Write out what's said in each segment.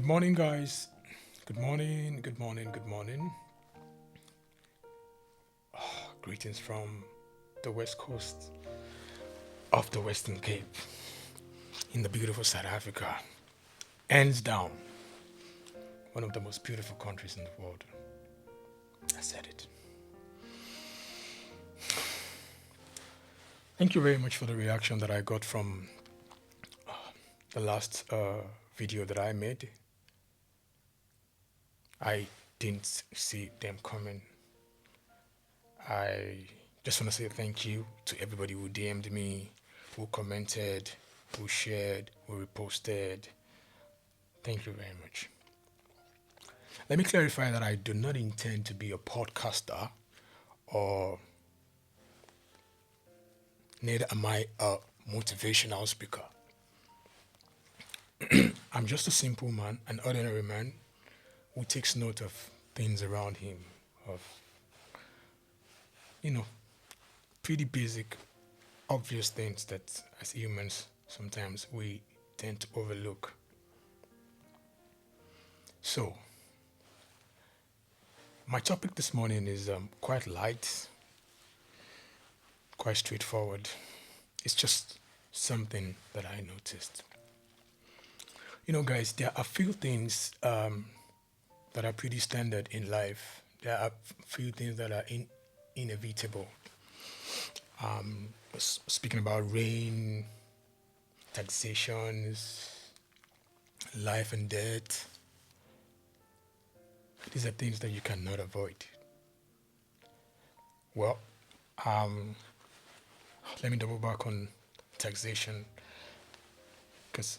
morning, guys. Good morning, good morning, good morning. Greetings from the west coast of the Western Cape in the beautiful South Africa. Hands down, one of the most beautiful countries in the world. I said it. Thank you very much for the reaction that I got from the last video that I made. I didn't see them coming. I just want to say thank you to everybody who DM'd me, who commented, who shared, who reposted. Thank you very much. Let me clarify that I do not intend to be a podcaster, or neither am I a motivational speaker. I'm just a simple man, an ordinary man who takes note of things around him, of, pretty basic, obvious things that as humans sometimes we tend to overlook. So, my topic this morning is quite light, quite straightforward. It's just something that I noticed. Guys, there are few things that are pretty standard in life. There are few things that are inevitable. Speaking about rain, taxations, life and death, these are things that you cannot avoid. Well, let me double back on taxation, because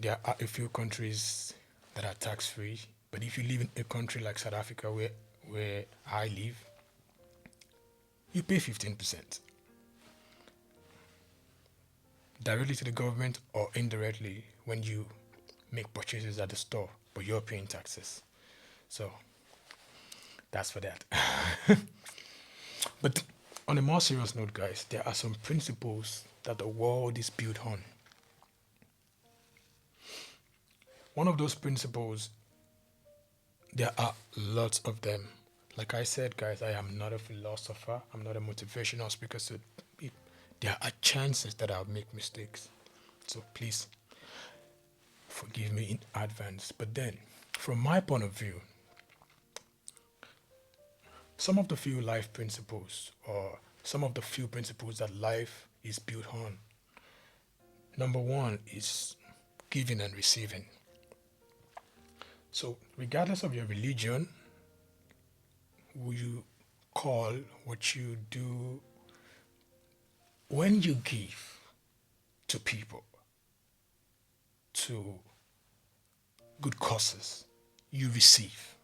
there are a few countries that are tax free, but if you live in a country like South Africa, where I live, you pay 15%. Directly to the government or indirectly when you make purchases at the store, but you're paying taxes. So that's for that. But on a more serious note, guys, there are some principles that the world is built on. One of those principles, there are lots of them. Like I said, guys, I am not a philosopher. I'm not a motivational speaker. So there are chances that I'll make mistakes. So please forgive me in advance. But then, from my point of view, some of the few life principles, or some of the few principles that life is built on. Number one is giving and receiving. So, regardless of your religion, who you call, what you do, when you give to people, to good causes, you receive.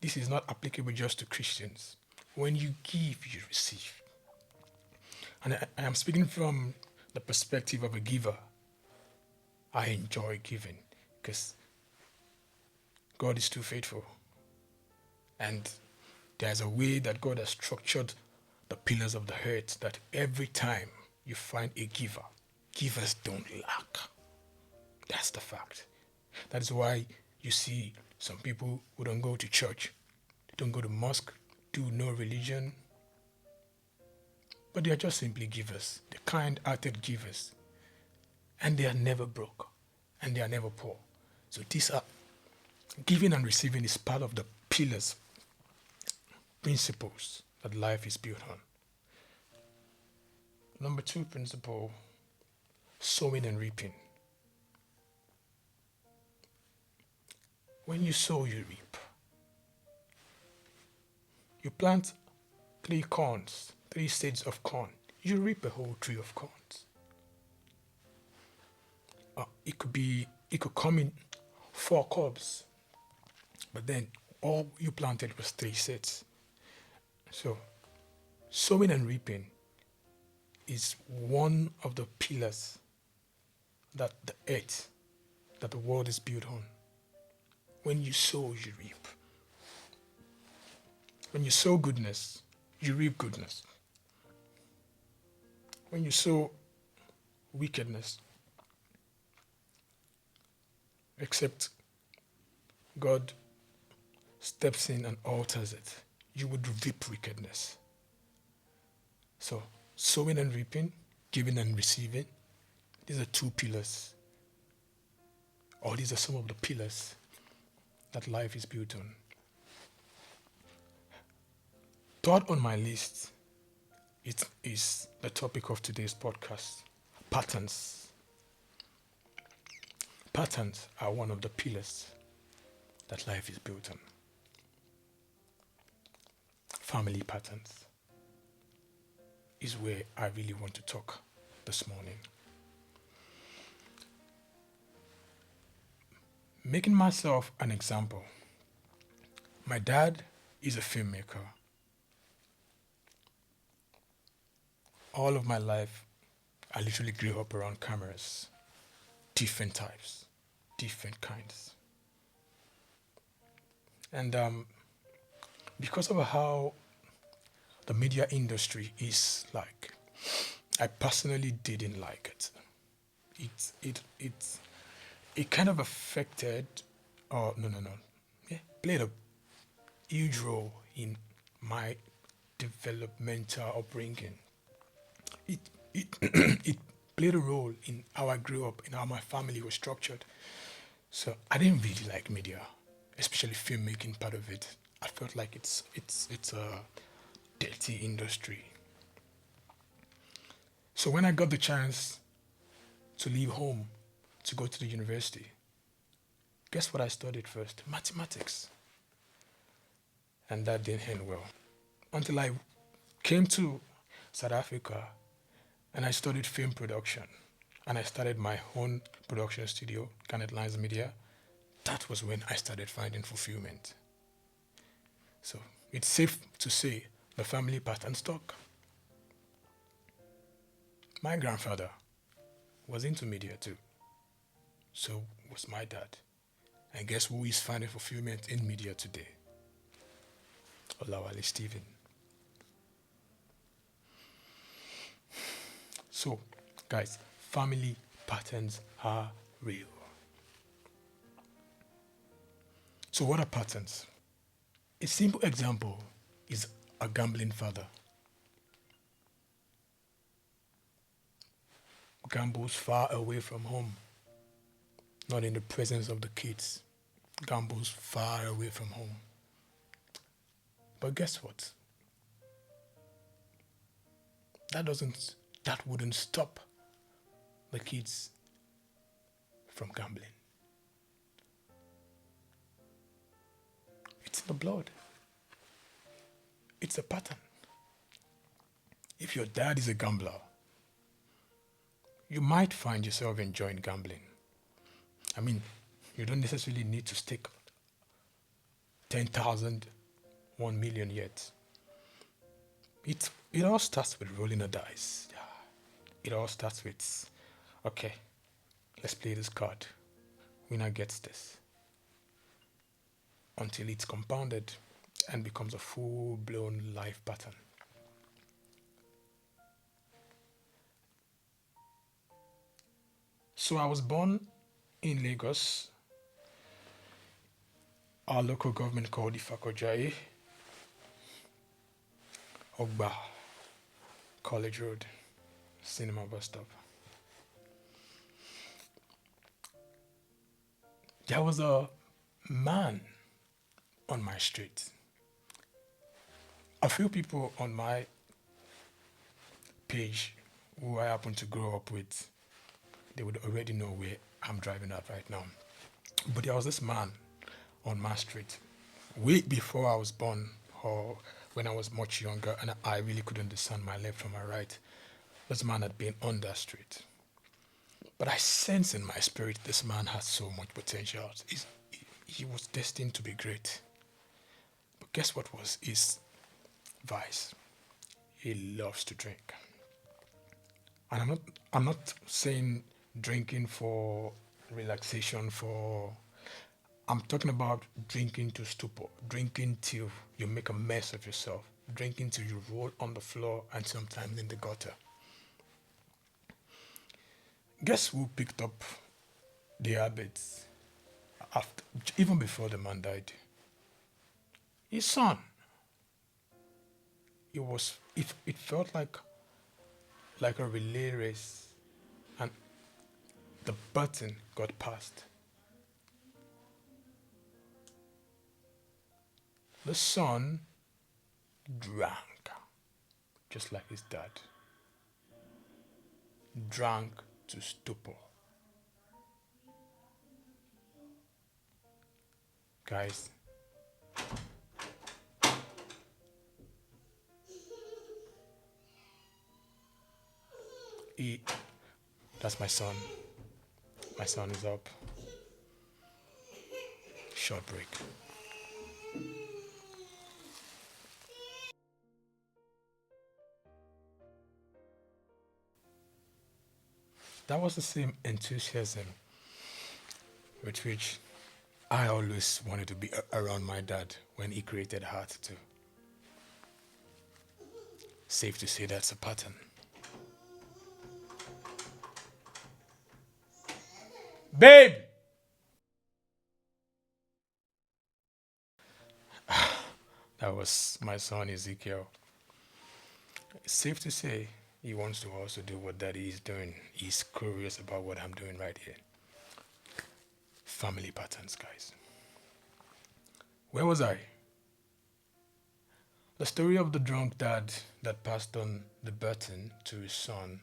This is not applicable just to Christians. When you give, you receive. And I am speaking from the perspective of a giver. I enjoy giving because God is too faithful. And there's a way that God has structured the pillars of the earth that every time you find a giver, givers don't lack. That's the fact. That is why you see some people who don't go to church, they don't go to mosque, do no religion, but they are just simply givers. They're kind-hearted givers. And they are never broke. And they are never poor. So these are, giving and receiving is part of the pillars, principles that life is built on. Number two principle, sowing and reaping. When you sow, you reap. You plant 3 corns, 3 seeds of corn, you reap a whole tree of corns. It could come in 4 cobs, but then all you planted was 3 seeds. So, sowing and reaping is one of the pillars that the earth, that the world is built on. When you sow, you reap. When you sow goodness, you reap goodness. When you sow wickedness, except God steps in and alters it, you would reap wickedness. So, sowing and reaping, giving and receiving, these are two pillars, or these are some of the pillars that life is built on. Third on my list, it is the topic of today's podcast: patterns. Patterns are one of the pillars that life is built on. Family patterns is where I really want to talk this morning. Making myself an example. My dad is a filmmaker. All of my life, I literally grew up around cameras, different types, different kinds. And because of how the media industry is like, I personally didn't like it. It kind of affected, or no, yeah, played a huge role in my developmental upbringing. It it it played a role in how I grew up, in how my family was structured. So I didn't really like media, especially filmmaking part of it. I felt like it's a dirty industry. So when I got the chance to leave home to go to the university, guess what I studied first? Mathematics. And that didn't end well. Until I came to South Africa and I studied film production. And I started my own production studio, Canet Lines Media. That was when I started finding fulfillment. So it's safe to say the family pattern stuck. My grandfather was into media too. So was my dad. And guess who is finding fulfillment in media today? Olawale Stephen. So, guys, family patterns are real. So, what are patterns? A simple example is a gambling father. Gambles far away from home, not in the presence of the kids. Gambles far away from home. But guess what? That wouldn't stop the kids from gambling. It's in the blood. It's a pattern. If your dad is a gambler, you might find yourself enjoying gambling. I mean, you don't necessarily need to stake 10,000, 1 million yet. It all starts with rolling a dice. It all starts with, okay, let's play this card. Winner gets this. Until it's compounded and becomes a full-blown life pattern. So I was born in Lagos. Our local government called Ifakojai, Ogba, College Road, Cinema Bus Stop. There was a man on my street. A few people on my page who I happen to grow up with, they would already know where I'm driving at right now. But there was this man on my street way before I was born, or when I was much younger and I really couldn't discern my left from my right. This man had been on that street. But I sense in my spirit this man has so much potential. He was destined to be great. But guess what was his vice? He loves to drink. And I'm not saying drinking for relaxation, I'm talking about drinking to stupor, drinking till you make a mess of yourself, drinking till you roll on the floor and sometimes in the gutter. Guess who picked up the habits? after, even before the man died, his son, it felt like a relay race, and the button got passed. The son drank, just like his dad, drank to stupor. Guys, he, that's my son. My son is up. Short break. That was the same enthusiasm with which I always wanted to be around my dad when he created Heart 2. Safe to say that's a pattern. Babe! That was my son Ezekiel. It's safe to say he wants to also do what daddy is doing. He's curious about what I'm doing right here. Family patterns, guys. Where was I? The story of the drunk dad that passed on the baton to his son.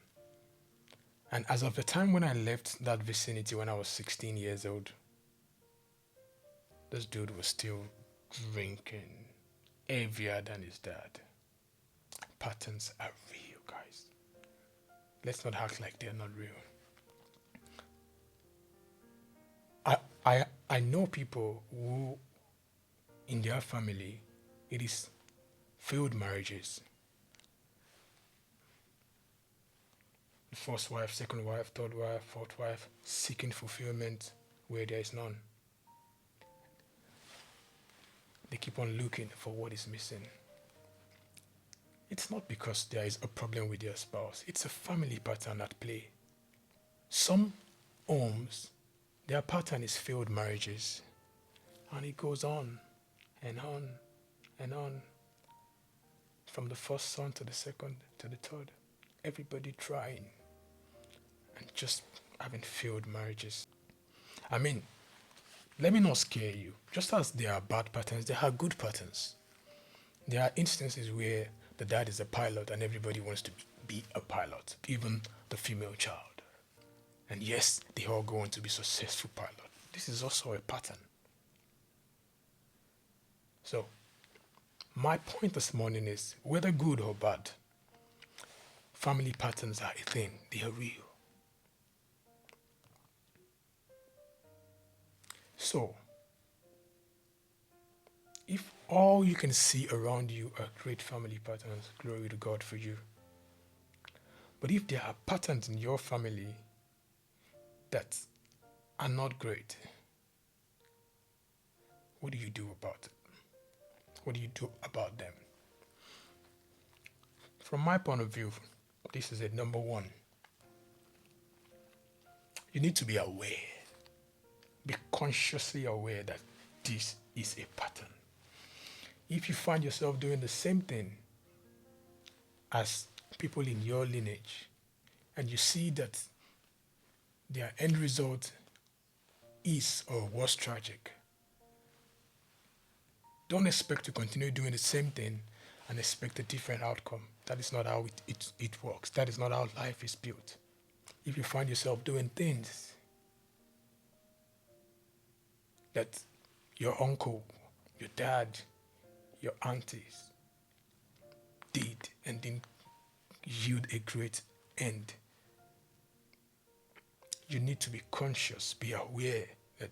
And as of the time when I left that vicinity when I was 16 years old, this dude was still drinking heavier than his dad. Patterns are real, guys. Let's not act like they're not real. I know people who, in their family, it is failed marriages. First wife, second wife, third wife, fourth wife, seeking fulfillment where there is none. They keep on looking for what is missing. It's not because there is a problem with their spouse, it's a family pattern at play. Some homes, their pattern is failed marriages, and it goes on and on and on. From the first son to the second to the third, everybody trying and just having failed marriages. I mean, let me not scare you. Just as there are bad patterns, there are good patterns. There are instances where the dad is a pilot and everybody wants to be a pilot, even the female child. And yes, they all go on to be successful pilots. This is also a pattern. So, my point this morning is, whether good or bad, family patterns are a thing. They are real. So, if all you can see around you are great family patterns, glory to God for you. But if there are patterns in your family that are not great, what do you do about it? What do you do about them? From my point of view, this is it. Number one, you need to be aware. Be consciously aware that this is a pattern. If you find yourself doing the same thing as people in your lineage, and you see that their end result is or was tragic, don't expect to continue doing the same thing and expect a different outcome. That is not how it works. That is not how life is built. If you find yourself doing things that your uncle, your dad, your aunties did and didn't yield a great end, you need to be conscious, be aware that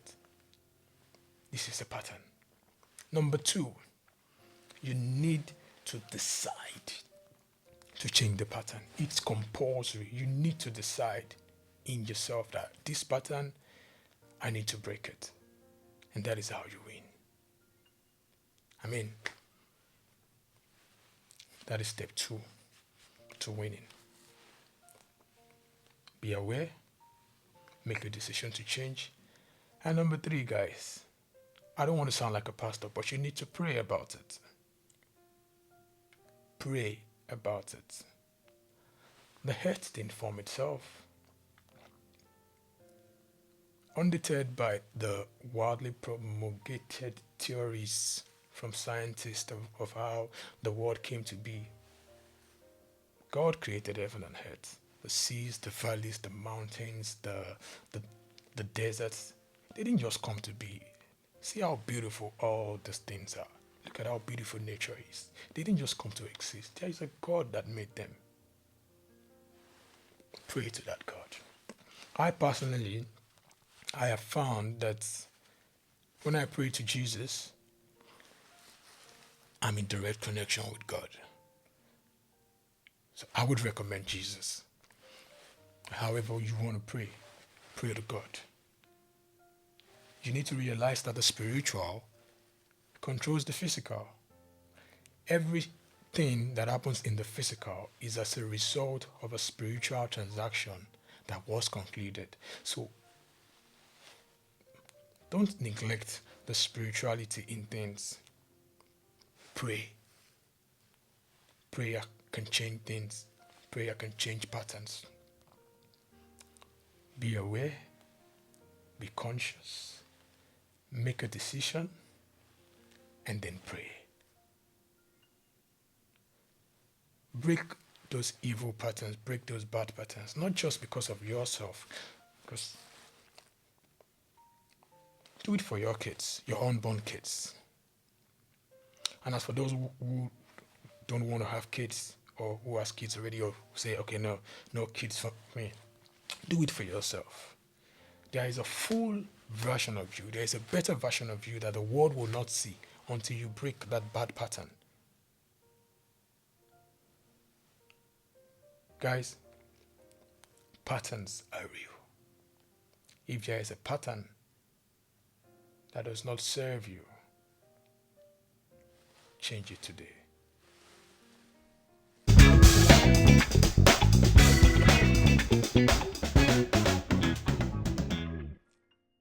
this is a pattern. Number two, you need to decide to change the pattern. It's compulsory. You need to decide in yourself that this pattern, I need to break it. And that is how you win. I mean, that is step 2 to winning. Be aware, make a decision to change, And number three, guys, I don't want to sound like a pastor, but you need to pray about it. Pray about it. The hurt didn't form itself. Undeterred by the wildly promulgated theories from scientists of how the world came to be, God created heaven and earth, the seas, the valleys, the mountains, the, the deserts. They didn't just come to be. See how beautiful all these things are. Look at how beautiful nature is. They didn't just come to exist. There is a God that made them. Pray to that God. I personally, I have found that when I pray to Jesus, I'm in direct connection with God. So I would recommend Jesus. However you want to pray, pray to God. You need to realize that the spiritual controls the physical. Everything that happens in the physical is as a result of a spiritual transaction that was concluded. So don't neglect the spirituality in things. Pray. Prayer can change things. Prayer can change patterns. Be aware. Be conscious. Make a decision. And then pray. Break those evil patterns. Break those bad patterns. Not just because of yourself. Because do it for your kids. Your unborn kids. And as for those who don't want to have kids, or who has kids already, or say, okay, no kids for me, do it for yourself. There is a full version of you. There is a better version of you that the world will not see until you break that bad pattern. Guys, patterns are real. If there is a pattern that does not serve you, change it today.